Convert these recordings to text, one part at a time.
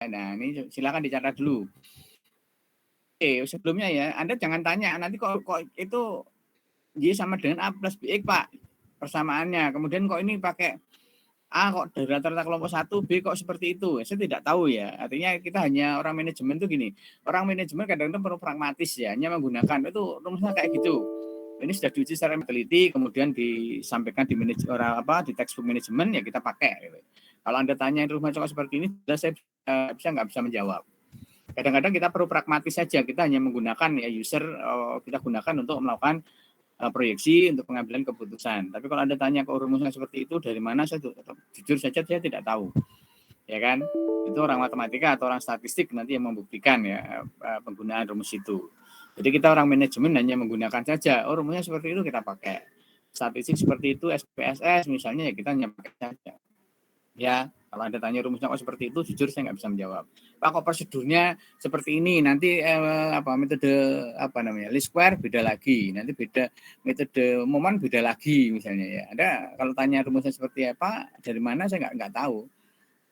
Nah, ini silakan dicatat dulu. Oke, sebelumnya ya, Anda jangan tanya nanti kok itu Y sama dengan A plus BX, Pak, persamaannya. Kemudian kok ini pakai A kok dari rata-rata kelompok 1, B kok seperti itu. Saya tidak tahu ya. Artinya kita hanya orang manajemen tuh gini. Orang manajemen kadang-kadang perlu pragmatis ya, hanya menggunakan itu rumusnya kayak gitu. Ini sudah diuji secara teliti, kemudian disampaikan di di textbook manajemen ya kita pakai. Gitu. Kalau Anda tanya rumusnya kok seperti ini, saya nggak bisa menjawab. Kadang-kadang kita perlu pragmatis saja. Kita hanya menggunakan ya user kita gunakan untuk melakukan proyeksi untuk pengambilan keputusan. Tapi kalau Anda tanya ke rumusnya seperti itu dari mana, saya jujur saja saya tidak tahu. Ya kan? Itu orang matematika atau orang statistik nanti yang membuktikan ya penggunaan rumus itu. Jadi kita orang manajemen hanya menggunakan saja. Oh, rumusnya seperti itu kita pakai. Statistik seperti itu SPSS misalnya ya kita hanya pakai saja. Ya, kalau Anda tanya rumusnya kok seperti itu, jujur saya nggak bisa menjawab. Pak, kok prosedurnya seperti ini? Nanti metode least square beda lagi. Nanti beda metode momen beda lagi misalnya ya. Anda kalau tanya rumusnya seperti apa, dari mana saya nggak tahu.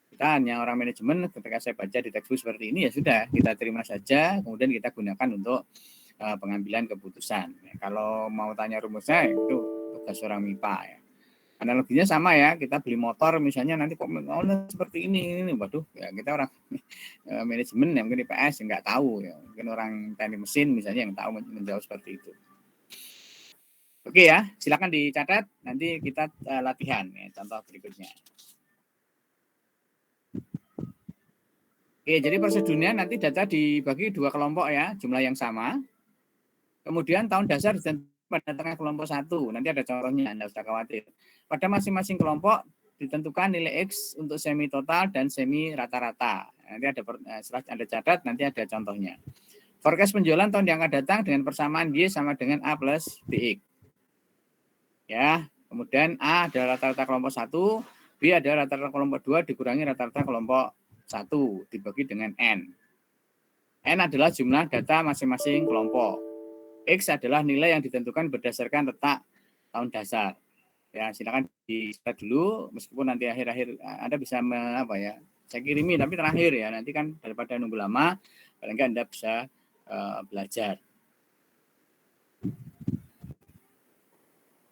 Kita hanya orang manajemen, ketika saya baca di textbook seperti ini ya sudah kita terima saja, kemudian kita gunakan untuk pengambilan keputusan. Ya, kalau mau tanya rumusnya itu tugas orang MIPA ya. Analoginya sama ya, kita beli motor misalnya nanti kok seperti ini, waduh ya kita orang manajemen yang mungkin IPS nggak tahu ya, mungkin orang teknik mesin misalnya yang tahu menjawab seperti itu. Oke ya, silakan dicatat, nanti kita latihan ya, contoh berikutnya. Oke, jadi prosedurnya nanti data dibagi 2 kelompok ya, jumlah yang sama. Kemudian tahun dasar pada tengah kelompok 1, nanti ada contohnya, Anda usah khawatir. Pada masing-masing kelompok ditentukan nilai X untuk semi total dan semi rata-rata. Nanti setelah Anda catat, nanti ada contohnya. Forecast penjualan tahun yang akan datang dengan persamaan Y sama dengan A plus BX. Ya, kemudian A adalah rata-rata kelompok 1, B adalah rata-rata kelompok 2 dikurangi rata-rata kelompok 1 dibagi dengan N. N adalah jumlah data masing-masing kelompok. X adalah nilai yang ditentukan berdasarkan letak tahun dasar. Ya, silakan di-start dulu, meskipun nanti akhir-akhir Anda bisa saya kirimi, tapi terakhir ya, nanti kan daripada nunggu lama, paling nggak Anda bisa belajar.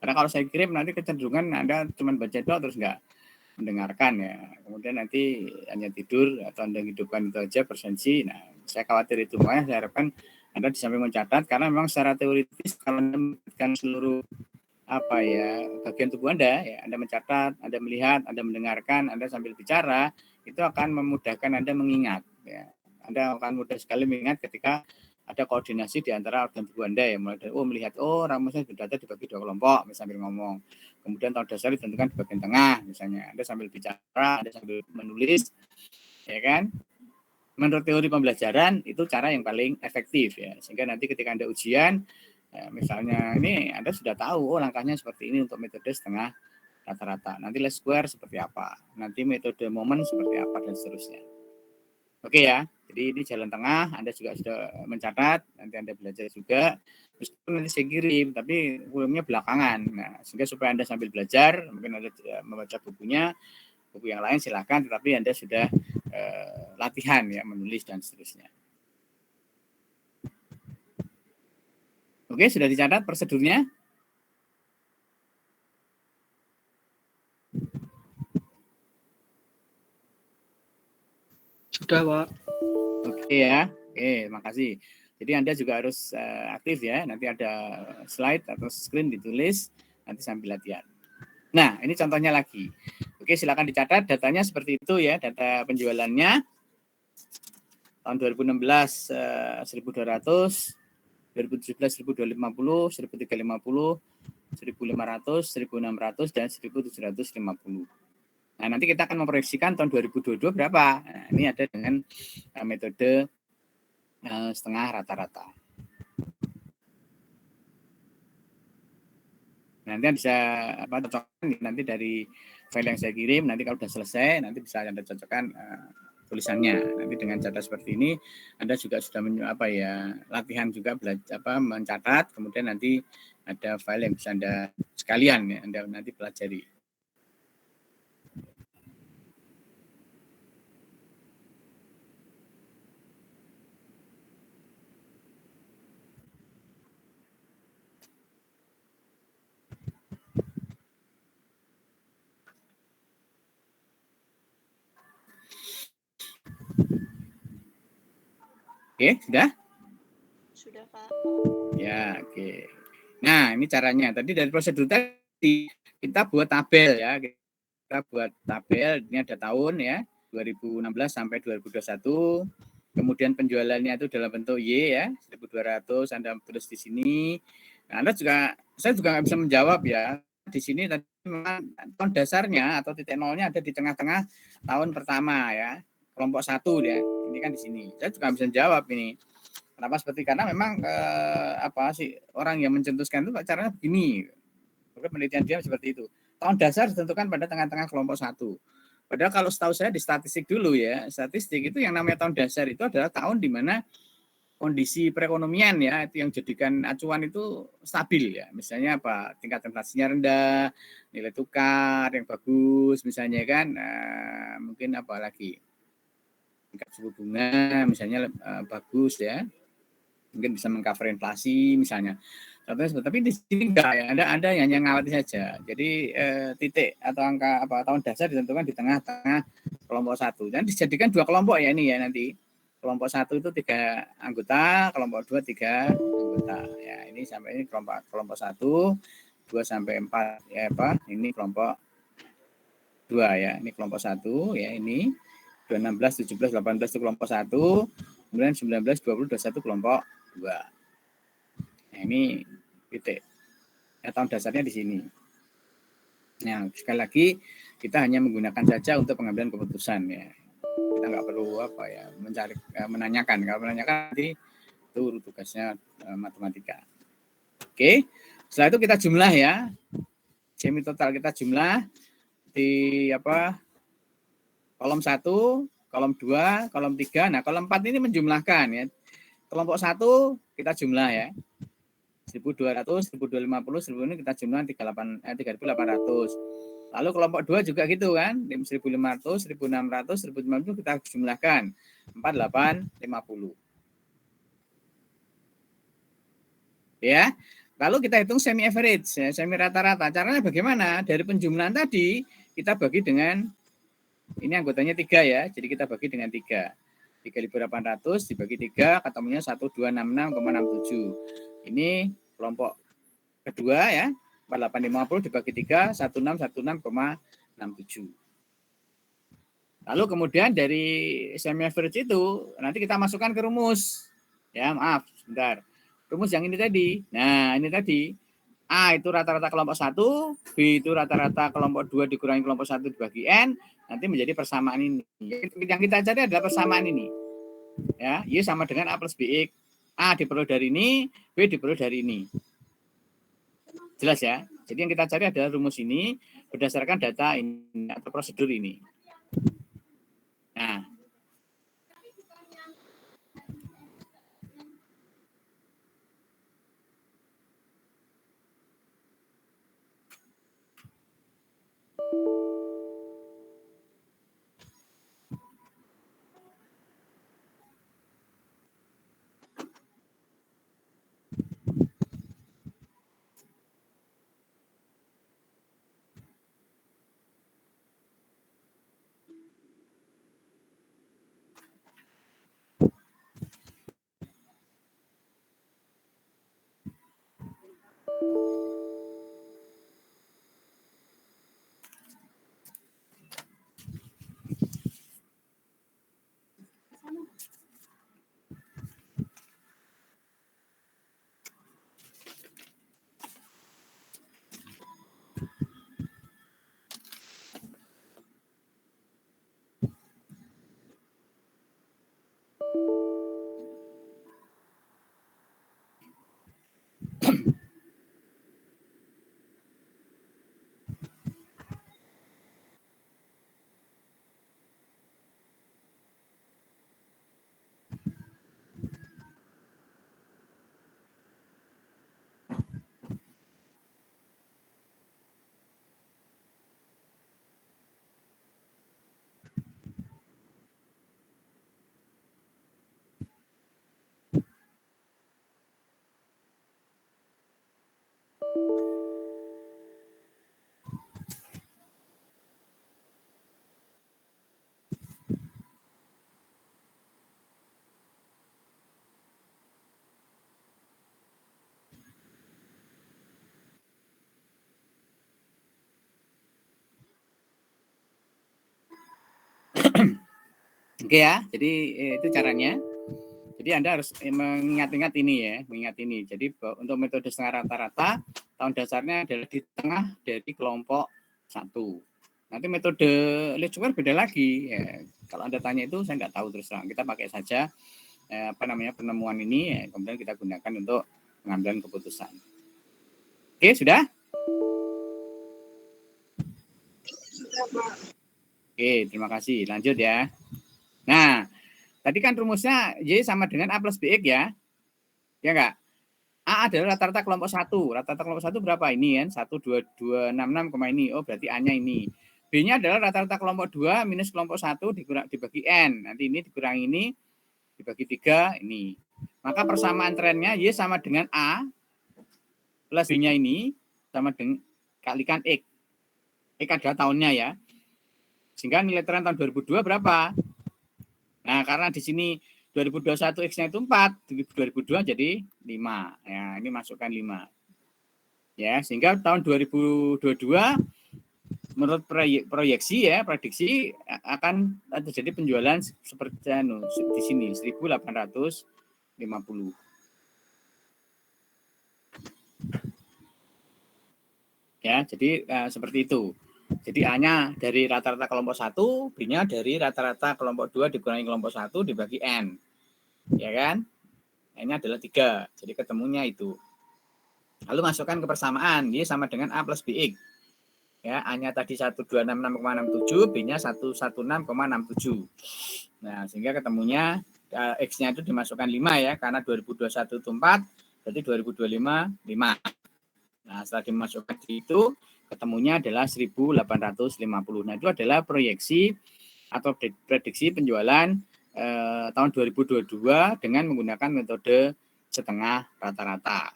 Karena kalau saya kirim nanti kecenderungan Anda cuma baca doang terus nggak mendengarkan ya. Kemudian nanti hanya tidur atau Anda hidupkan itu aja presensi. Nah, saya khawatir itu, makanya saya harapkan Anda di samping mencatat, karena memang secara teoritis kalau Anda memberikan seluruh bagian tubuh Anda ya, Anda mencatat, Anda melihat, Anda mendengarkan, Anda sambil bicara, itu akan memudahkan Anda mengingat ya. Anda akan mudah sekali mengingat ketika ada koordinasi di antara organ tubuh Anda ya, mulai dari melihat rumusnya data dibagi 2 kelompok sambil ngomong. Kemudian tahun dasar ditentukan di bagian tengah misalnya. Anda sambil bicara, Anda sambil menulis ya kan. Menurut teori pembelajaran itu cara yang paling efektif ya. Sehingga nanti ketika Anda ujian ya, misalnya ini Anda sudah tahu langkahnya seperti ini untuk metode setengah rata-rata. Nanti least square seperti apa. Nanti metode momen seperti apa dan seterusnya. Oke ya. Jadi ini jalan tengah, Anda juga sudah mencatat, nanti Anda belajar juga. Meskipun nanti saya kirim, tapi kirimnya belakangan. Nah, sehingga supaya Anda sambil belajar, mungkin Anda membaca bukunya, buku yang lain silakan, tetapi Anda sudah latihan ya, menulis dan seterusnya. Oke, sudah dicatat prosedurnya? Sudah, Pak. Oke ya, oke, makasih. Jadi Anda juga harus aktif ya, nanti ada slide atau screen ditulis, nanti sambil latihan. Nah, ini contohnya lagi. Oke, silakan dicatat datanya seperti itu ya, data penjualannya. Tahun 2016 1.200, 2017 1.250, 1.350, 1.500, 1.600 dan 1.750. Nah, nanti kita akan memproyeksikan tahun 2022 berapa. Nah, ini ada dengan metode setengah rata-rata. Nanti bisa cocokkan nanti dari file yang saya kirim, nanti kalau sudah selesai nanti bisa Anda cocokkan tulisannya. Nanti dengan cara seperti ini Anda juga sudah latihan juga belajar mencatat, kemudian nanti ada file yang bisa Anda sekalian ya Anda nanti pelajari. Oke, sudah? Sudah, Pak. Ya, oke. Nah, ini caranya. Tadi dari prosedur tadi kita buat tabel ya. Kita buat tabel, ini ada tahun ya, 2016 sampai 2021. Kemudian penjualannya itu dalam bentuk Y ya, 1.200, Anda tulis di sini. Nah, saya juga nggak bisa menjawab ya. Di sini tadi memang tahun dasarnya atau titik nolnya ada di tengah-tengah tahun pertama ya, kelompok 1 ya. Ini kan di sini. Saya juga nggak bisa menjawab ini. Kenapa seperti karena memang apa sih orang yang mencetuskan itu caranya begini. Penelitian dia seperti itu. Tahun dasar ditentukan pada tengah-tengah kelompok 1. Padahal kalau setahu saya di statistik dulu ya, statistik itu yang namanya tahun dasar itu adalah tahun di mana kondisi perekonomian ya itu yang jadikan acuan itu stabil ya. Misalnya apa? Tingkat inflasinya rendah, nilai tukar yang bagus misalnya kan, mungkin apa lagi? Tingkat suku bunga misalnya bagus ya. Mungkin bisa mengcover inflasi misalnya. Tapi di sini enggak ya, ada yang ngawati saja. Jadi titik atau angka apa tahun dasar ditentukan di tengah-tengah kelompok 1. Dan dijadikan 2 kelompok ya ini ya nanti. Kelompok 1 itu 3 anggota, kelompok 2 3 anggota. Ya, ini sampai ini kelompok 1, 2 sampai 4 ya apa? Ini kelompok 2 ya. Ini kelompok 1 ya ini. 16, 17, 18 itu kelompok 1, kemudian 19, 20, 21 kelompok 2. Nah, ini titik. Ya, tahun dasarnya di sini. Nah, sekali lagi kita hanya menggunakan saja untuk pengambilan keputusan ya. Kita nggak perlu apa ya menanyakan. Kalau menanyakan nanti itu tugasnya matematika. Oke. Setelah itu kita jumlah ya. Semi total kita jumlah di apa? Kolom 1, kolom 2, kolom 3. Nah, kolom 4 ini menjumlahkan ya. Kelompok 1 kita jumlah ya. 1.200, 1.250, 1.000 ini kita jumlah 3.800. Lalu kelompok 2 juga gitu kan, 1.500, 1.600, 1.500 kita jumlahkan 4.850. Ya. Lalu kita hitung semi average, ya, semi rata-rata. Caranya bagaimana? Dari penjumlahan tadi kita bagi dengan ini anggotanya 3 ya. Jadi kita bagi dengan 3. 3.800 dibagi 3 ketemunya 1266,67. Ini kelompok kedua ya, 4850 dibagi 3 1616,67. Lalu kemudian dari semi average itu nanti kita masukkan ke rumus. Ya, maaf, sebentar. Rumus yang ini tadi. Nah, ini tadi A itu rata-rata kelompok 1, B itu rata-rata kelompok 2 dikurangi kelompok 1 dibagi N, nanti menjadi persamaan ini. Yang kita cari adalah persamaan ini. Ya, Y sama dengan A plus BX. A diperoleh dari ini, B diperoleh dari ini. Jelas ya? Jadi yang kita cari adalah rumus ini berdasarkan data ini atau prosedur ini. Nah, Oke ya, jadi itu caranya. Jadi Anda harus mengingat-ingat ini ya, mengingat ini. Jadi untuk metode setengah rata-rata, tahun dasarnya adalah di tengah dari kelompok 1. Nanti metode least square beda lagi. Ya, kalau Anda tanya itu saya nggak tahu terus terang. Kita pakai saja penemuan ini, ya, kemudian kita gunakan untuk pengambilan keputusan. Oke, sudah? Oke, terima kasih. Lanjut ya. Nah, tadi kan rumusnya Y sama dengan A plus BX ya. Ya enggak? A adalah rata-rata kelompok 1. Rata-rata kelompok 1 berapa? Ini kan 1, 2, 2, 6, 6, ini. Oh, berarti A-nya ini. B-nya adalah rata-rata kelompok 2 minus kelompok 1 dibagi N. Nanti ini dikurangi ini, dibagi 3, ini. Maka persamaan trennya Y sama dengan A plus B-nya ini sama dengan kalikan X. X adalah tahunnya ya. Sehingga nilai tren tahun 2002 berapa? Nah, karena di sini 2021 X-nya itu 4, 2002 jadi 5. Ya, ini masukkan 5. Ya, sehingga tahun 2022 menurut proyeksi ya, prediksi akan terjadi penjualan seperti di sini 1850. Ya, jadi seperti itu. Jadi A-nya dari rata-rata kelompok 1, B-nya dari rata-rata kelompok 2 dikurangi kelompok 1 dibagi N. Ya kan? N-nya adalah 3. Jadi ketemunya itu. Lalu masukkan ke persamaan, Y sama dengan A plus BX. Ya, A-nya tadi 1266,67, B-nya 116,67. Nah, sehingga ketemunya X-nya itu dimasukkan 5 ya, karena 2021 itu 4, berarti 2025 5. Nah, setelah dimasukkan di itu, ketemunya adalah 1850. Nah, itu adalah proyeksi atau prediksi penjualan tahun 2022 dengan menggunakan metode setengah rata-rata.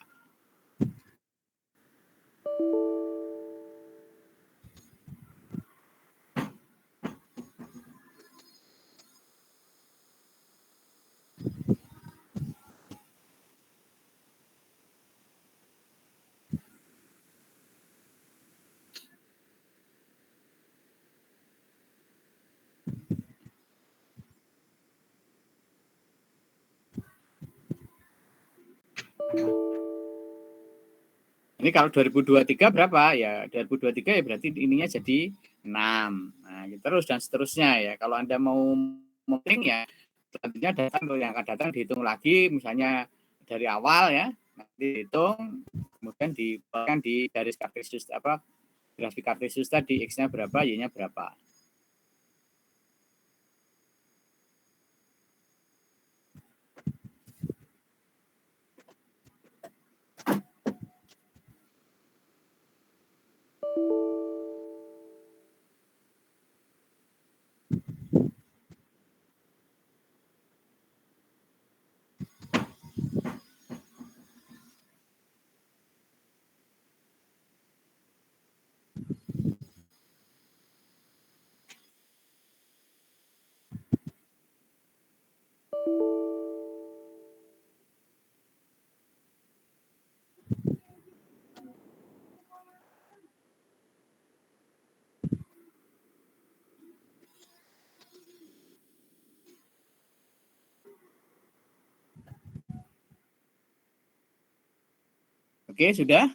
Ini kalau 2023 berapa? Ya 2023 ya berarti ininya jadi 6. Nah, terus dan seterusnya ya. Kalau Anda mau modeling ya selanjutnya yang akan datang dihitung lagi misalnya dari awal ya. Nanti dihitung kemudian diberikan di garis kartesius grafik kartesius tadi X-nya berapa, Y-nya berapa. Oke, sudah?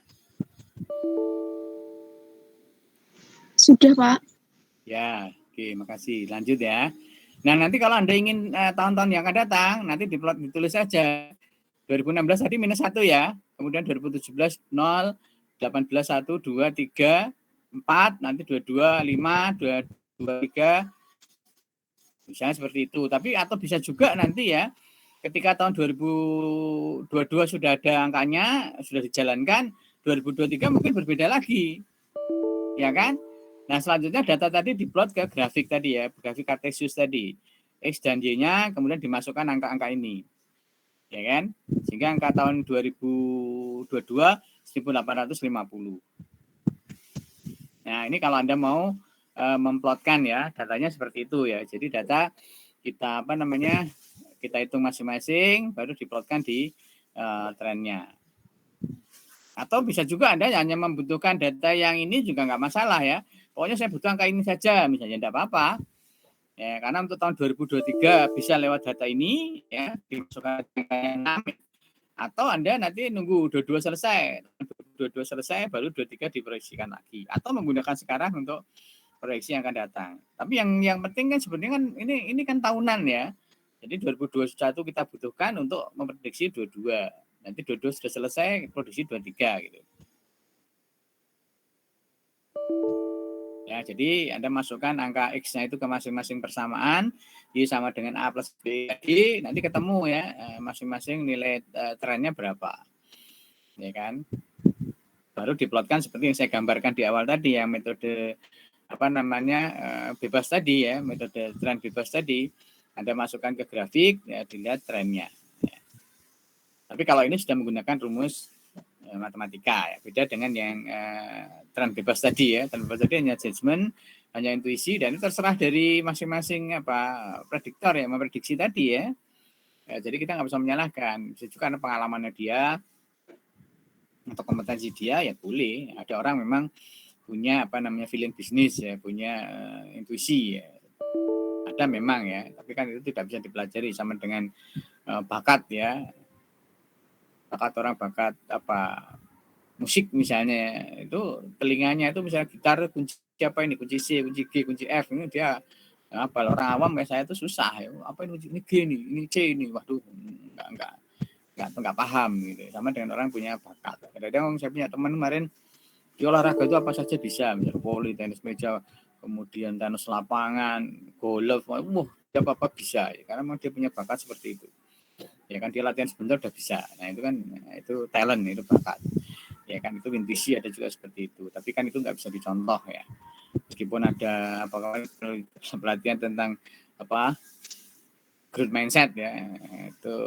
Sudah, Pak. Ya, oke, makasih. Lanjut ya. Nah, nanti kalau Anda ingin tahun-tahun yang akan datang, nanti ditulis saja. 2016 tadi minus 1 ya. Kemudian 2017 0, 18 1, 2, 3, 4, nanti 22, 5, 23. Misalnya seperti itu. Tapi atau bisa juga nanti ya, ketika tahun 2022 sudah ada angkanya, sudah dijalankan, 2023 mungkin berbeda lagi. Ya kan? Nah, selanjutnya data tadi diplot ke grafik tadi ya, grafik kartesius tadi. X dan Y-nya kemudian dimasukkan angka-angka ini. Ya kan? Sehingga angka tahun 2022 1850. Nah, ini kalau Anda mau memplotkan ya, datanya seperti itu ya. Jadi data kita kita hitung masing-masing baru diplotkan di trennya. Atau bisa juga Anda hanya membutuhkan data yang ini juga nggak masalah ya. Pokoknya saya butuh angka ini saja, misalnya tidak apa-apa. Ya, karena untuk tahun 2023 bisa lewat data ini ya dimasukkan atau Anda nanti nunggu 22 selesai. 22 selesai baru 23 diproyeksikan lagi atau menggunakan sekarang untuk proyeksi yang akan datang. Tapi yang penting kan sebenarnya kan ini kan tahunan ya. Jadi 2021 kita butuhkan untuk memprediksi 22. Nanti 22 sudah selesai, produksi 23 gitu. Ya, jadi Anda masukkan angka X-nya itu ke masing-masing persamaan, Y sama dengan A plus B tadi, nanti ketemu ya masing-masing nilai trennya berapa. Ya kan? Baru diplotkan seperti yang saya gambarkan di awal tadi ya, metode apa namanya bebas tadi ya, metode tren bebas tadi. Anda masukkan ke grafik, ya dilihat trennya. Ya. Tapi kalau ini sudah menggunakan rumus matematika ya, beda dengan yang tren bebas tadi ya. Tren bebas tadi hanya judgement, hanya intuisi dan itu terserah dari masing-masing apa prediktor ya, memprediksi tadi ya. Ya jadi kita nggak bisa menyalahkan, bisa juga karena pengalamannya dia atau kompetensi dia ya boleh. Ada orang memang punya apa namanya feeling bisnis ya, punya intuisi ya. Ada memang ya, tapi kan itu tidak bisa dipelajari sama dengan bakat ya. Bakat orang bakat apa musik misalnya itu telinganya itu misalnya gitar kunci apa ini kunci C kunci G kunci F ini dia apa orang awam kayak saya itu susah ya apa ini G ini C ini waduh nggak paham gitu sama dengan orang punya bakat. Kadang-kadang saya punya teman kemarin di olahraga itu apa saja bisa misalnya voli tenis meja kemudian tenis lapangan golf dia apa bisa ya karena memang dia punya bakat seperti itu ya kan dia latihan sebentar udah bisa. Nah itu kan itu talent itu bakat ya kan itu intuisi ada juga seperti itu tapi kan itu nggak bisa dicontoh ya meskipun ada apa pelatihan tentang apa growth mindset ya itu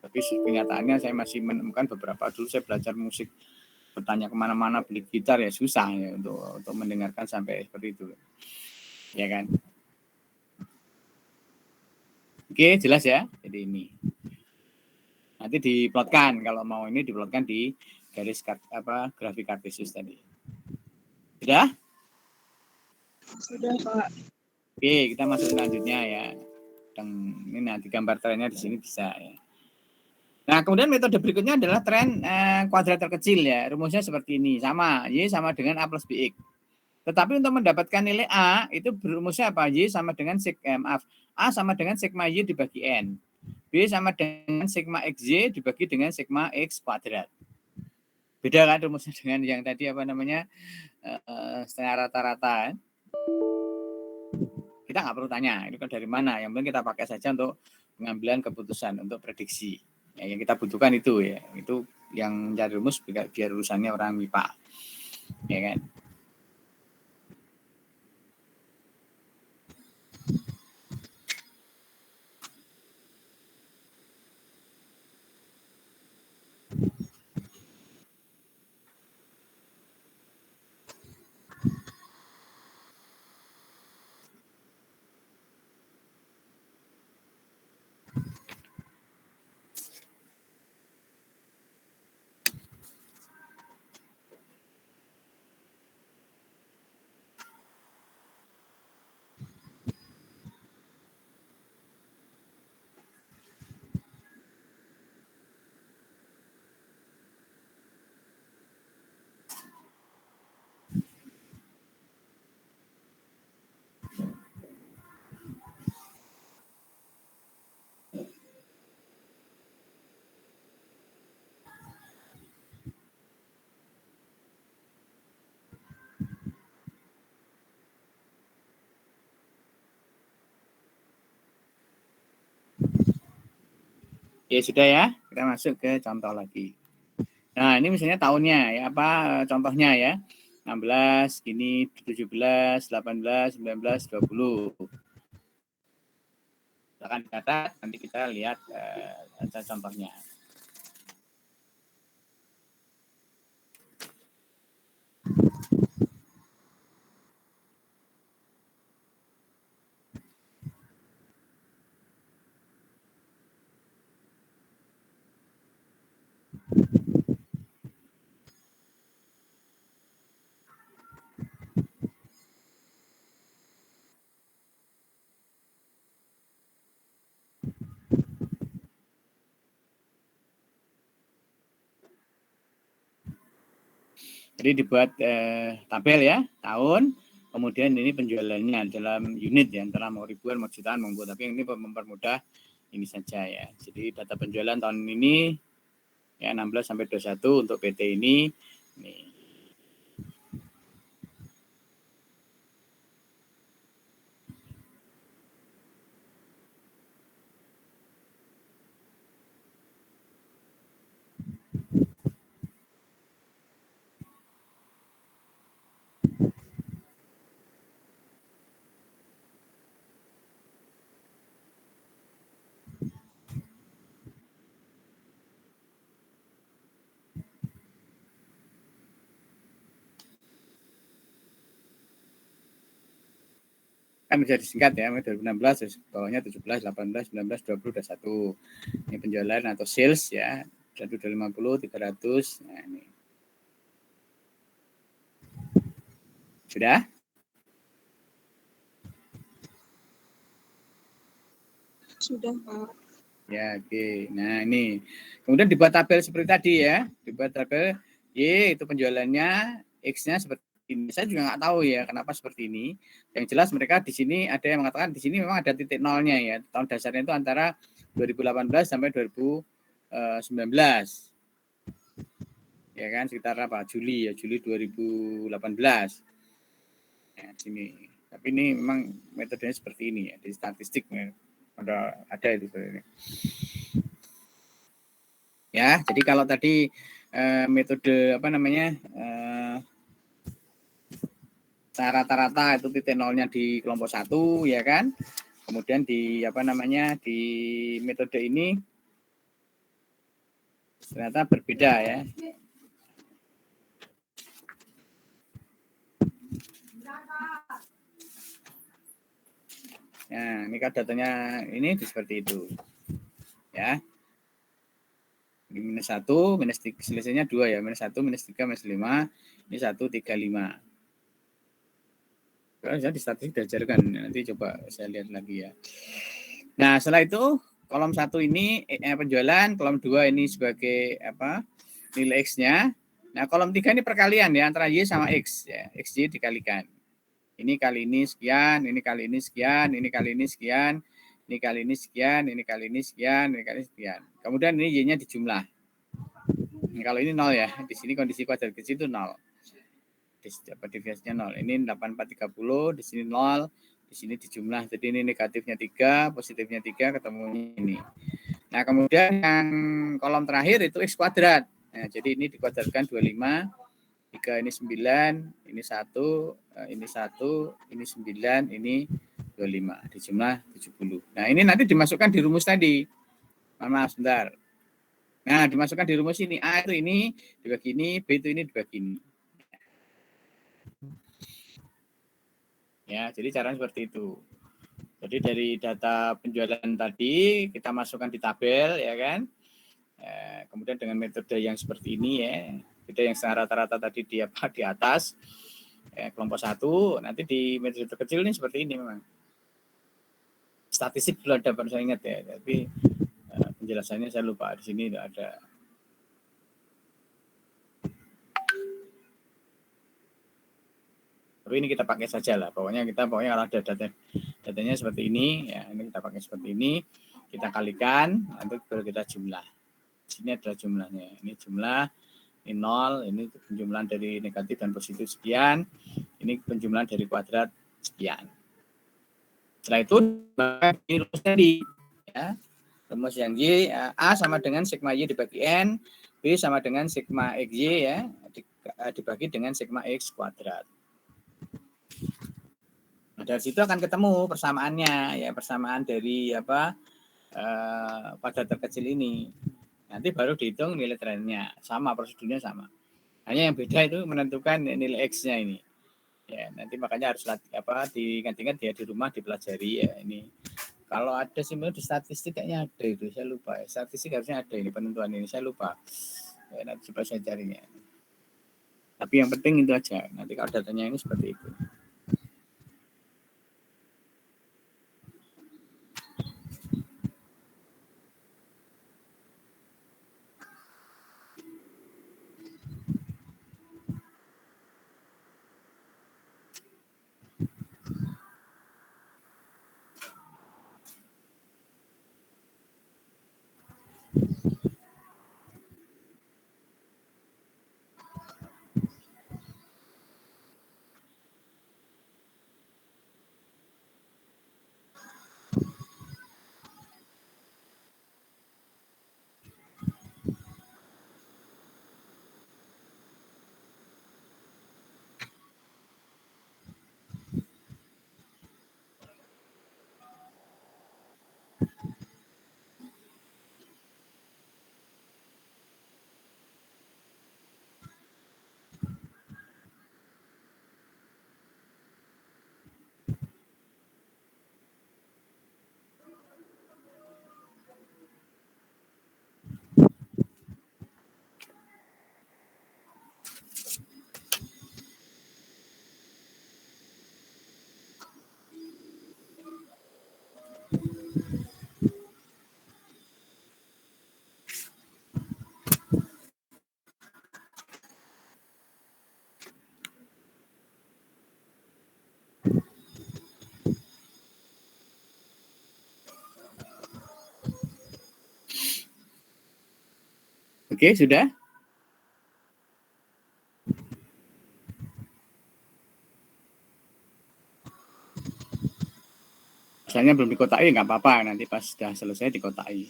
tapi kenyataannya saya masih menemukan beberapa dulu saya belajar musik bertanya kemana-mana beli gitar ya susah ya untuk mendengarkan sampai seperti itu ya kan. Oke jelas ya jadi ini nanti diplotkan kalau mau ini diplotkan di garis apa grafik kartesius tadi. Sudah? Sudah, Pak. Oke, kita masuk selanjutnya ya. Dan ini nanti gambar trennya di sini bisa ya. Nah, kemudian metode berikutnya adalah tren kuadrat terkecil ya. Rumusnya seperti ini, sama Y sama dengan A plus BX. Tetapi untuk mendapatkan nilai A itu rumusnya apa? Y sama dengan A sama dengan sigma Y dibagi N. B sama dengan sigma XY dibagi dengan sigma X kuadrat. Beda kan rumusnya dengan yang tadi apa namanya setengah rata-rata. Kita nggak perlu tanya itu kan dari mana, yang penting kita pakai saja untuk pengambilan keputusan untuk prediksi ya, yang kita butuhkan itu ya itu yang mencari rumus biar urusannya orang MIPA ya kan. Ya sudah ya, kita masuk ke contoh lagi. Nah ini misalnya tahunnya ya apa contohnya ya 16 ini 17 18 19 20 akan dicatat nanti kita lihat contohnya. Jadi dibuat tabel ya, tahun, kemudian ini penjualannya dalam unit ya, antara mau ribuan, mau jutaan, mau tapi ini mempermudah ini saja ya. Jadi data penjualan tahun ini ya 16 sampai 21 untuk PT ini. Kan bisa disingkat ya, 2016, terus bawahnya 17, 18, 19, 20, 21. Ini penjualan atau sales ya, 150, 300. Nah, ini. Sudah? Sudah, Pak. Ya, oke. Nah, ini. Kemudian dibuat tabel seperti tadi ya. Dibuat tabel Y itu penjualannya, X-nya seperti ini. Saya juga nggak tahu ya kenapa seperti ini. Yang jelas mereka di sini ada yang mengatakan di sini memang ada titik nolnya ya. Tahun dasarnya itu antara 2018 sampai 2019. Ya kan sekitar apa? Juli ya, Juli 2018. Ya, sini. Tapi ini memang metodenya seperti ini ya, di statistik ya. Ada itu sebenarnya. Ya, jadi kalau tadi metode apa namanya rata-rata itu titik nolnya di kelompok 1 ya kan, kemudian di apa namanya di metode ini ternyata berbeda ya. Nah, ini kan datanya ini seperti itu ya. Ini -1, -3, selisihnya 2 ya, -1, -3, -5, ini 1, 3, 5. Kalau saya di statistik diajarkan, nanti coba saya lihat lagi ya. Nah, setelah itu kolom 1 ini penjualan, kolom 2 ini sebagai apa? Nilai X-nya. Nah, kolom 3 ini perkalian ya antara Y sama X ya. XY dikalikan. Ini kali ini sekian, ini kali ini sekian, ini kali ini sekian, ini kali ini sekian, ini kali ini sekian, ini kali ini sekian. Kemudian ini Y-nya dijumlah. Nah, kalau ini 0 ya, di sini kondisi kuadrat kecil itu 0. Deviasinya 0. Ini 8430, di sini 0, di sini dijumlah. Jadi ini negatifnya 3, positifnya 3, ketemu ini. Nah, kemudian yang kolom terakhir itu X kuadrat. Nah, jadi ini dikuadratkan 25, 3 ini 9, ini 1, ini 1, ini 9, ini 25, dijumlah 70. Nah, ini nanti dimasukkan di rumus tadi. Maaf, sebentar. Nah, dimasukkan di rumus ini. A itu ini dibagi ini, B itu ini dibagi ini. Ya, jadi caranya seperti itu. Jadi dari data penjualan tadi kita masukkan di tabel, ya kan? Kemudian dengan metode yang seperti ini ya, metode yang rata-rata tadi di atas, kelompok 1, nanti di metode terkecil ini seperti ini memang. Statistik belum ada, baru saya ingat ya, tapi penjelasannya saya lupa, di sini ada. Tapi ini kita pakai saja lah, pokoknya kalau ada datanya seperti ini, ya ini kita pakai seperti ini, kita kalikan, nanti baru kita jumlah. Sini adalah jumlahnya, ini jumlah, ini 0, ini penjumlahan dari negatif dan positif sekian, ini penjumlahan dari kuadrat sekian. Setelah itu ini rumus tadi, ya. Rumus yang Y, A sama dengan sigma Y dibagi N, B sama dengan sigma XY ya, dibagi dengan sigma X kuadrat. Nah, dari situ akan ketemu persamaannya ya, persamaan dari apa pada terkecil ini. Nanti baru dihitung nilai trennya, sama prosedurnya sama. Hanya yang beda itu menentukan nilai X-nya ini. Ya, nanti makanya harus diingat-ingat ya di rumah dipelajari ya ini. Kalau ada sih di statistik kayaknya ada itu, saya lupa. Ya. Statistik harusnya ada ini penentuan ini, saya lupa. Ya, nanti coba saya carinya. Tapi yang penting itu aja. Nanti kalau datanya ini seperti itu. Oke, sudah? Misalnya belum dikotai, nggak apa-apa. Nanti pas sudah selesai dikotai.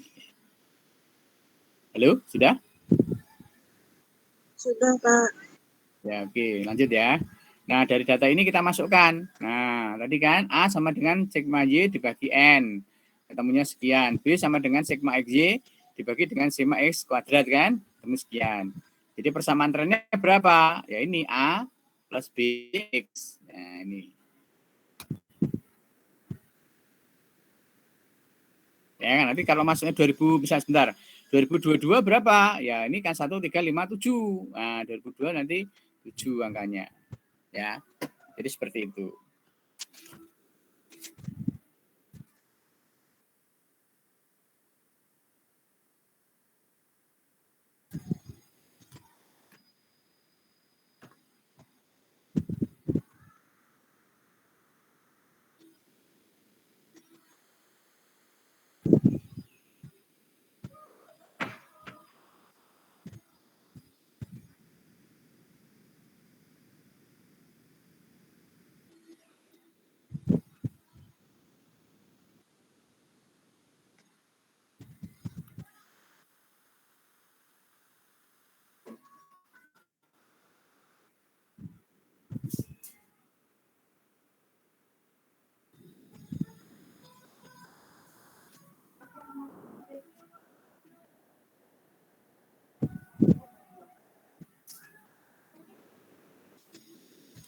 Halo, sudah? Sudah, Pak. Ya, oke. Lanjut ya. Nah, dari data ini kita masukkan. Nah, tadi kan A sama dengan sigma Y dibagi N. Ketemunya sekian. B sama dengan sigma XY dibagi dengan sigma X kuadrat kan. Ketemu sekian. Jadi persamaan trennya berapa? Ya ini A plus B X. Nah, ini. Ya kan, nanti kalau masuknya 2000 bisa sebentar. 2022 berapa? Ya ini kan 1357. Nah, 2002 nanti 7 angkanya. Ya. Jadi seperti itu.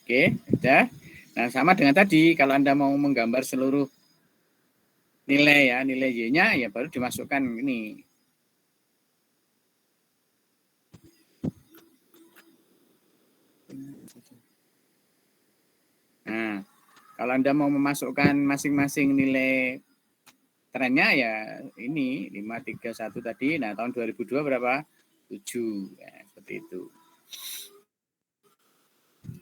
Oke, sudah. Nah, sama dengan tadi, kalau Anda mau menggambar seluruh nilai ya, nilai Y-nya ya baru dimasukkan ini. Nah, kalau Anda mau memasukkan masing-masing nilai trennya ya ini 531 tadi. Nah, tahun 2002 berapa? 7. Ya, seperti itu.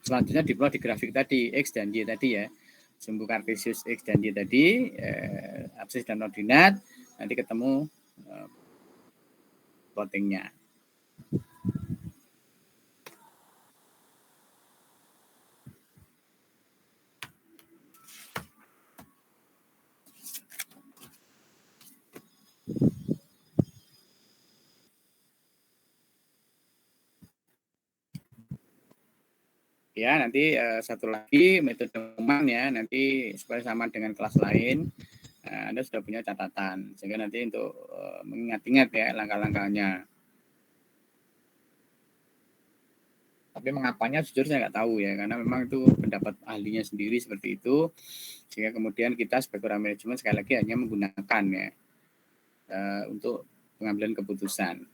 Selanjutnya diplot di grafik tadi X dan Y tadi ya. Sumbu kartesius X dan Y tadi, absis dan ordinat, nanti ketemu plottingnya. Ya, nanti satu lagi metode Human ya, nanti supaya sama dengan kelas lain, Anda sudah punya catatan, sehingga nanti untuk mengingat-ingat ya langkah-langkahnya. Tapi mengapanya jujur saya nggak tahu ya, karena memang itu pendapat ahlinya sendiri seperti itu, sehingga kemudian kita sebagai orang manajemen sekali lagi hanya menggunakan ya untuk pengambilan keputusan.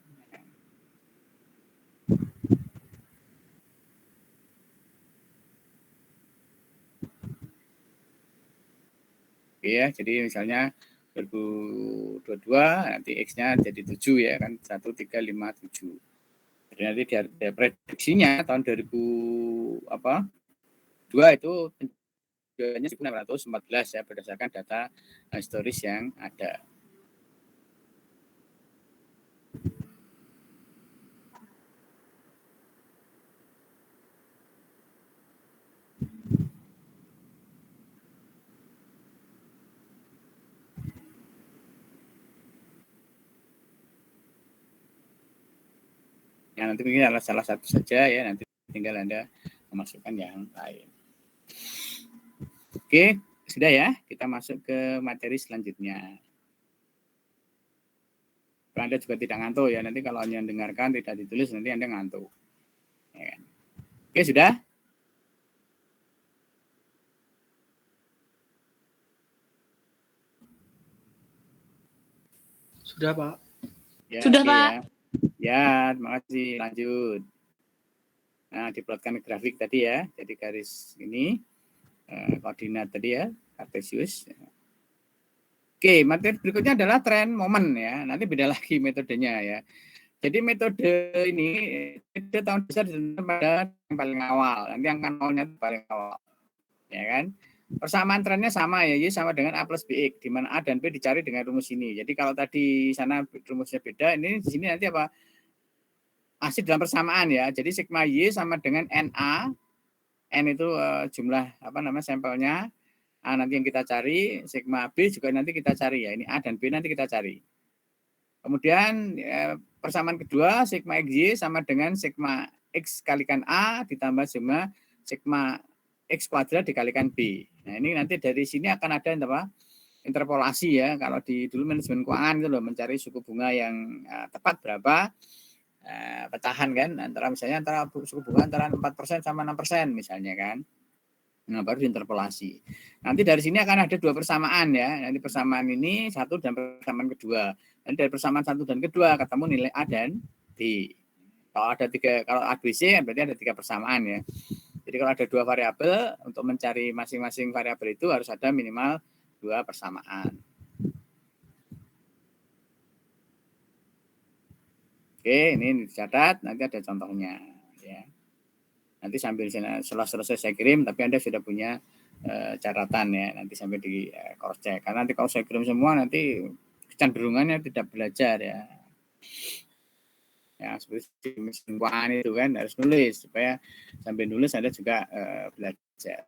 Oke ya, jadi misalnya 2022 nanti X-nya jadi 7 ya kan, 1357. Jadi nanti dia prediksinya tahun 2000 apa 2 itu penjualannya 1614 ya berdasarkan data historis yang ada. Ya, nanti mungkin adalah salah satu saja ya, nanti tinggal Anda memasukkan yang lain. Oke, sudah ya, kita masuk ke materi selanjutnya. Anda juga tidak ngantuk ya, nanti kalau hanya dengarkan tidak ditulis nanti Anda ngantuk. Ya. Oke, sudah? Sudah, Pak. Ya, sudah, oke, Pak. Ya, terima kasih. Lanjut. Nah, diplotkan grafik tadi ya. Jadi garis ini koordinat tadi ya, kartesius. Oke, materi berikutnya adalah tren momen ya. Nanti beda lagi metodenya ya. Jadi metode ini metode tahun besar pada yang paling awal. Nanti angka nolnya paling awal. Ya kan? Persamaan trennya sama ya, Y sama dengan A plus BX, di mana A dan B dicari dengan rumus ini. Jadi kalau tadi sana rumusnya beda, ini di sini nanti apa? masih dalam persamaan ya. Jadi sigma Y sama dengan NA. N itu jumlah sampelnya. Nanti yang kita cari, sigma B juga nanti kita cari ya. Ini A dan B nanti kita cari. Kemudian persamaan kedua, sigma XY sama dengan sigma X kalikan A ditambah sigma X kuadrat dikalikan B. Nah ini nanti dari sini akan ada interpolasi ya. Kalau dulu manajemen keuangan itu loh, mencari suku bunga yang tepat berapa, pecahan kan, misalnya antara suku bunga antara 4% sama 6% misalnya kan. Nah, baru diinterpolasi. Nanti dari sini akan ada dua persamaan ya. Nanti persamaan ini satu dan persamaan kedua. Dan dari persamaan satu dan kedua ketemu nilai A dan B. Kalau ada tiga, kalau ABC berarti ada tiga persamaan ya. Jadi kalau ada dua variabel, untuk mencari masing-masing variabel itu harus ada minimal dua persamaan. Oke, ini dicatat, nanti ada contohnya ya. Nanti sambil setelah selesai saya kirim, tapi Anda sudah punya catatan ya, nanti sampai di cross check. Karena nanti kalau saya kirim semua nanti kecenderungannya tidak belajar ya. Ya seperti mesin keuangan itu kan harus nulis supaya sambil nulis Anda juga belajar.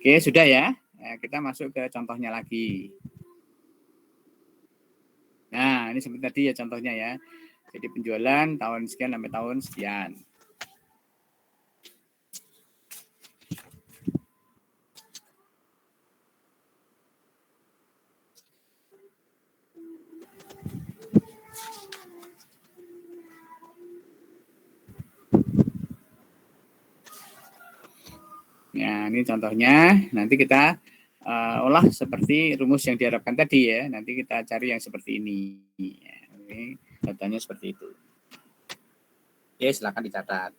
Oke, sudah ya. Kita masuk ke contohnya lagi. Nah, ini seperti tadi ya contohnya ya. Jadi penjualan tahun sekian sampai tahun sekian. Ya, ini contohnya. Nanti kita olah seperti rumus yang diharapkan tadi ya. Nanti kita cari yang seperti ini. Ya, ini datanya seperti itu. Oke, silakan dicatat.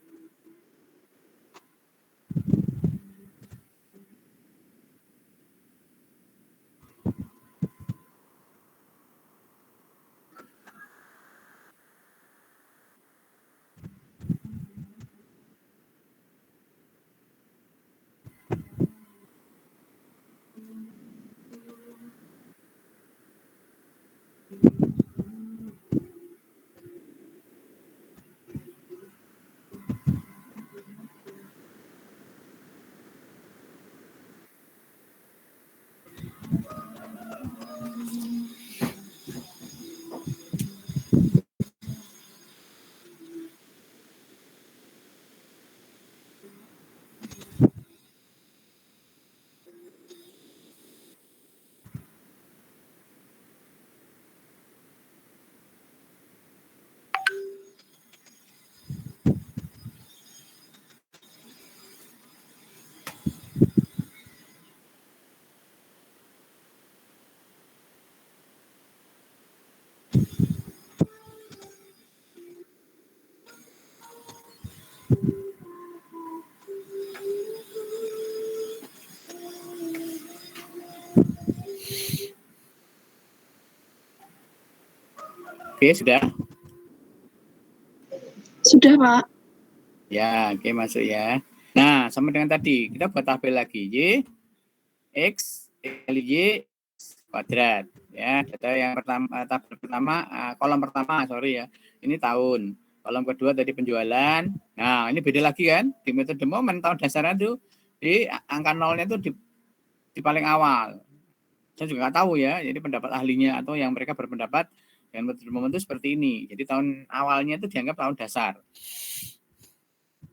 Oke, sudah? Sudah, Pak. Ya, oke masuk ya. Nah, sama dengan tadi, kita buat tabel lagi. Y, X, kali Y, kuadrat. Ya, data yang pertama, tabel pertama, kolom pertama, sorry ya. Ini tahun. Kolom kedua tadi penjualan. Nah, ini beda lagi kan. Di metode momen, tahun dasarnya itu, di angka nolnya itu di paling awal. Saya juga nggak tahu ya, jadi pendapat ahlinya atau yang mereka berpendapat dengan metode momen itu seperti ini. Jadi tahun awalnya itu dianggap tahun dasar.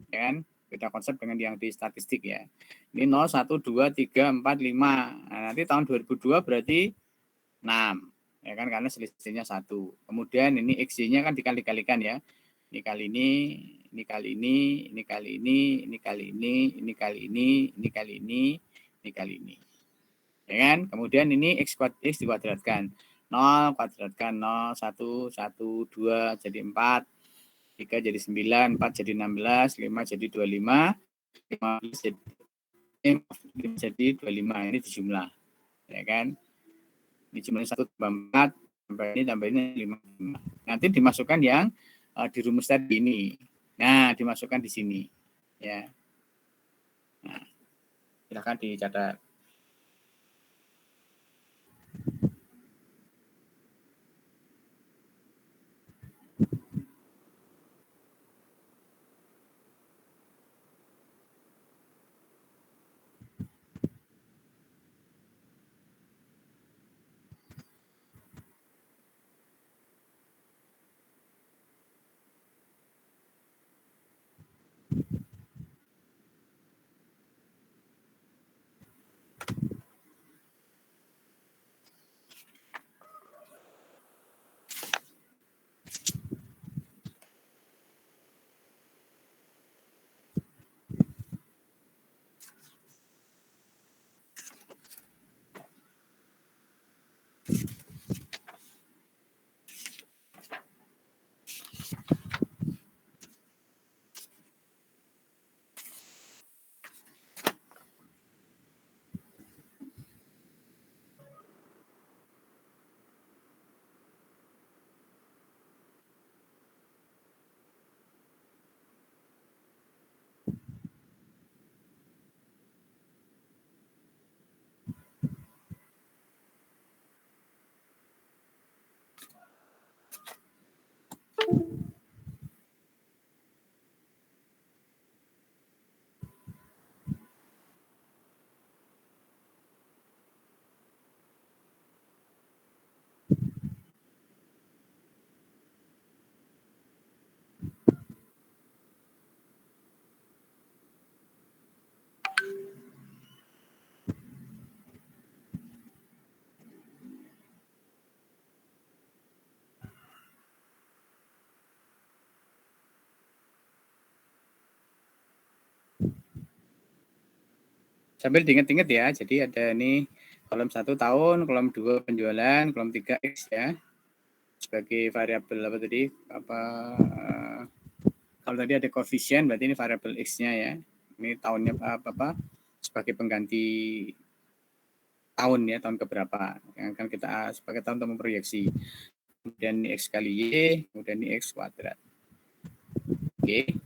Ya kan? Beda konsep dengan yang di statistik ya. Ini 0, 1, 2, 3, 4, 5. Nah, nanti tahun 2002 berarti 6. Ya kan, karena selisihnya 1. Kemudian ini XY-nya kan dikali-kalikan ya. Ini kali ini, ini kali ini, ini kali ini, ini kali ini, ini kali ini, ini kali ini, ini kali ini. Ya kan? Kemudian ini X dikuadratkan. 0 kuadratkan 0, 1, 1, 2 jadi 4, 3 jadi 9, 4 jadi 16, 5 jadi 25, 15 jadi 25. Ini dijumlah, ya kan? Ini jumlah 1 tambah 4, tambah ini 5. Nanti dimasukkan yang di rumus tadi ini. Nah, dimasukkan di sini. Ya. Nah, silakan dicatat. Sambil diingat-ingat ya. Jadi ada ini kolom 1 tahun, kolom 2 penjualan, kolom 3 X ya. Sebagai variabel apa tadi? Kalau tadi ada koefisien berarti ini variabel X-nya ya. Ini tahunnya apa? Sebagai pengganti tahun ya, tahun keberapa. Yang akan kita sebagai tahun untuk memproyeksi. Kemudian ini X kali Y, kemudian ini X kuadrat. Oke.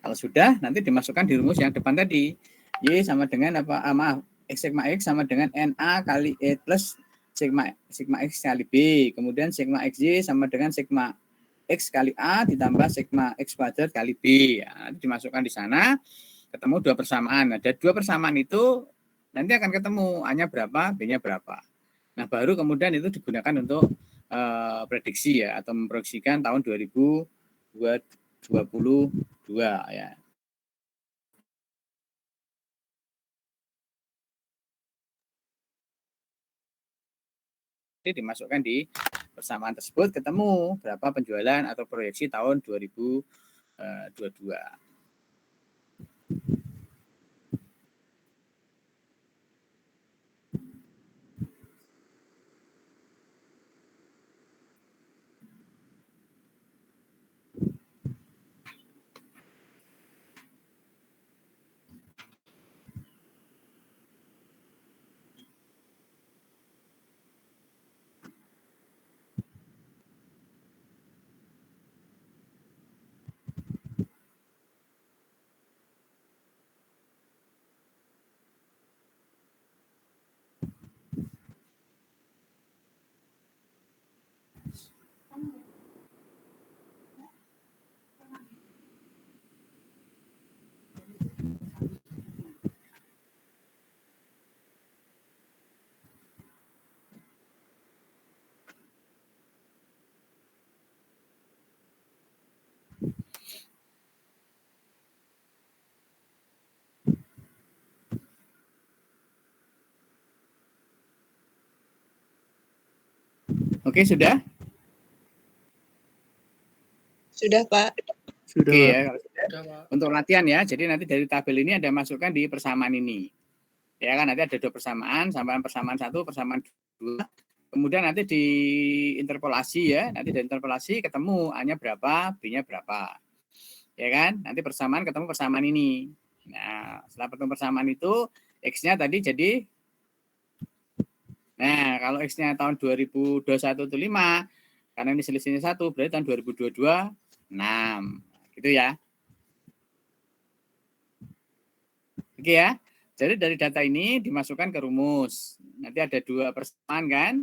Kalau sudah, nanti dimasukkan di rumus yang depan tadi. Y sama dengan apa? Maaf, X sigma X sama dengan NA kali E plus sigma X kali B. Kemudian sigma XY sama dengan sigma X kali A ditambah sigma X kuadrat kali B. Ya, nanti dimasukkan di sana, ketemu dua persamaan. Ada dua persamaan itu nanti akan ketemu A-nya berapa, B-nya berapa. Nah, baru kemudian itu digunakan untuk prediksi ya, atau memproyeksikan tahun 2022 ya. Jadi dimasukkan di persamaan tersebut, ketemu berapa penjualan atau proyeksi tahun 2022. Oke, sudah? Sudah, Pak. Sudah. Oke ya, kalau sudah. Untuk latihan ya. Jadi nanti dari tabel ini ada masukkan di persamaan ini. Ya kan nanti ada 2 persamaan, persamaan 1, persamaan 2. Kemudian nanti diinterpolasi ya, nanti diinterpolasi ketemu A-nya berapa, B-nya berapa. Ya kan? Nanti persamaan ketemu persamaan ini. Nah, setelah ketemu persamaan itu X-nya tadi jadi nah, kalau X-nya tahun 2021 itu 5, karena ini selisihnya 1, berarti tahun 2022 6. Gitu ya. Oke ya. Jadi dari data ini dimasukkan ke rumus. Nanti ada 2 persamaan kan?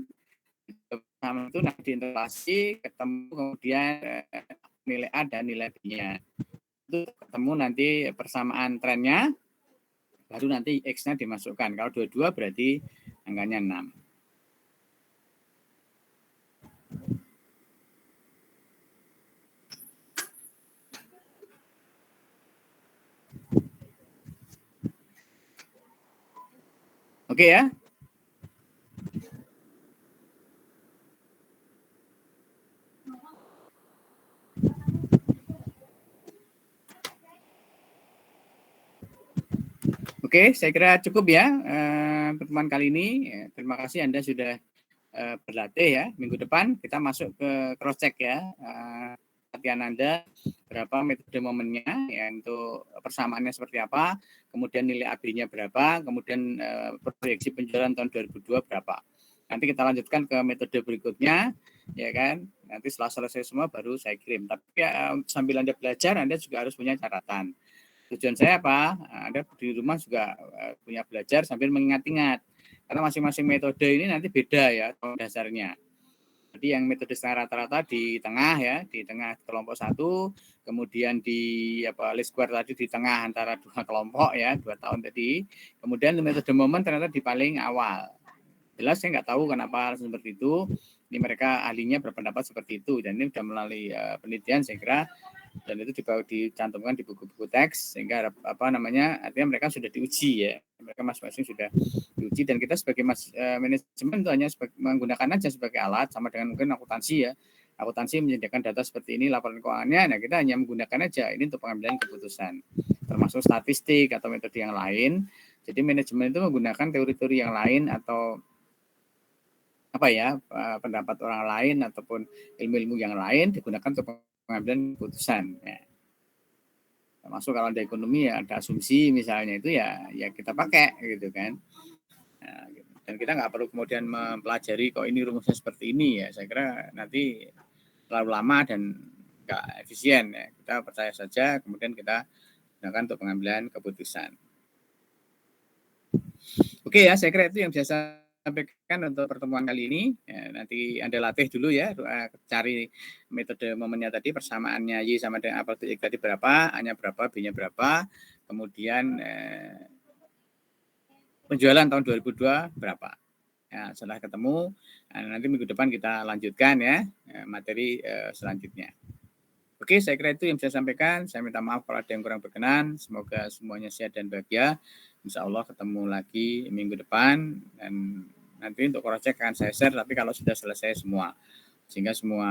Persamaan itu nanti diintegrasi, ketemu kemudian nilai A dan nilai B-nya. Itu ketemu nanti persamaan trennya, baru nanti X-nya dimasukkan. Kalau 22 berarti angkanya 6. Oke ya. Oke, saya kira cukup ya pertemuan kali ini. Terima kasih Anda sudah berlatih ya. Minggu depan kita masuk ke cross check ya. Latihan Anda berapa metode momennya ya, untuk persamaannya seperti apa, kemudian nilai AB-nya berapa, kemudian proyeksi penjualan tahun 2002 berapa. Nanti kita lanjutkan ke metode berikutnya ya kan. Nanti setelah selesai semua baru saya kirim. Tapi ya, sambil Anda belajar Anda juga harus punya catatan. Tujuan saya apa? Anda di rumah juga punya belajar sambil mengingat-ingat. Karena masing-masing metode ini nanti beda ya dasarnya. Jadi yang metode setengah rata-rata di tengah ya, di tengah kelompok 1, kemudian di least square tadi di tengah antara 2 kelompok ya, 2 tahun tadi. Kemudian metode momen ternyata di paling awal. Jelas saya nggak tahu kenapa seperti itu. Ini mereka ahlinya berpendapat seperti itu dan ini sudah melalui penelitian saya kira, dan itu dicantumkan di buku-buku teks sehingga artinya mereka sudah diuji ya, mereka masing-masing sudah diuji dan kita sebagai manajemen itu hanya menggunakan aja sebagai alat, sama dengan mungkin akuntansi ya, akuntansi menyediakan data seperti ini laporan keuangannya, nah kita hanya menggunakan aja ini untuk pengambilan keputusan, termasuk statistik atau metode yang lain. Jadi manajemen itu menggunakan teori-teori yang lain atau pendapat orang lain ataupun ilmu-ilmu yang lain digunakan untuk pengambilan keputusan ya. Termasuk kalau ada ekonomi ya ada asumsi misalnya, itu ya kita pakai gitu kan. Nah, dan kita nggak perlu kemudian mempelajari kok ini rumusnya seperti ini ya, saya kira nanti terlalu lama dan nggak efisien ya. Kita percaya saja kemudian kita gunakan untuk pengambilan keputusan. Oke ya, saya kira itu yang bisa sampaikan untuk pertemuan kali ini. Ya, nanti Anda latih dulu ya, cari metode momennya tadi, persamaannya Y sama dengan A per X tadi berapa, A-nya berapa, B-nya berapa, kemudian penjualan tahun 2002 berapa. Ya, setelah ketemu, nanti minggu depan kita lanjutkan ya materi selanjutnya. Oke, saya kira itu yang saya sampaikan. Saya minta maaf kalau ada yang kurang berkenan. Semoga semuanya sehat dan bahagia. Insya Allah ketemu lagi minggu depan, dan nanti untuk cross check akan saya share, tapi kalau sudah selesai semua, sehingga semua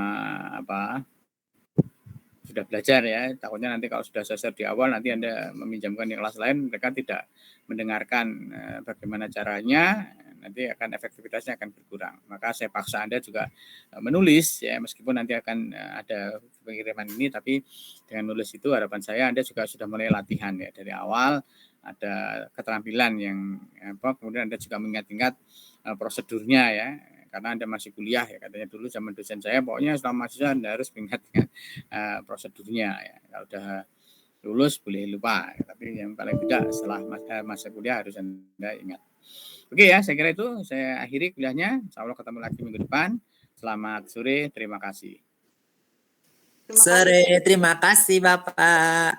sudah belajar ya. Takutnya nanti kalau sudah saya share di awal, nanti Anda meminjamkan di kelas lain, mereka tidak mendengarkan bagaimana caranya, nanti akan efektivitasnya akan berkurang. Maka saya paksa Anda juga menulis ya, meskipun nanti akan ada pengiriman ini, tapi dengan nulis itu harapan saya Anda juga sudah mulai latihan ya dari awal, ada keterampilan yang kemudian Anda juga mengingat-ingat prosedurnya ya, karena Anda masih kuliah ya, katanya dulu zaman dosen saya, pokoknya selama mahasiswa Anda harus mengingat prosedurnya ya. Kalau udah lulus boleh lupa, tapi yang paling tidak setelah masa kuliah harus Anda ingat. Oke ya, saya kira itu saya akhiri kuliahnya. Insya Allah ketemu lagi minggu depan. Selamat sore, terima kasih. Sore, terima kasih Bapak.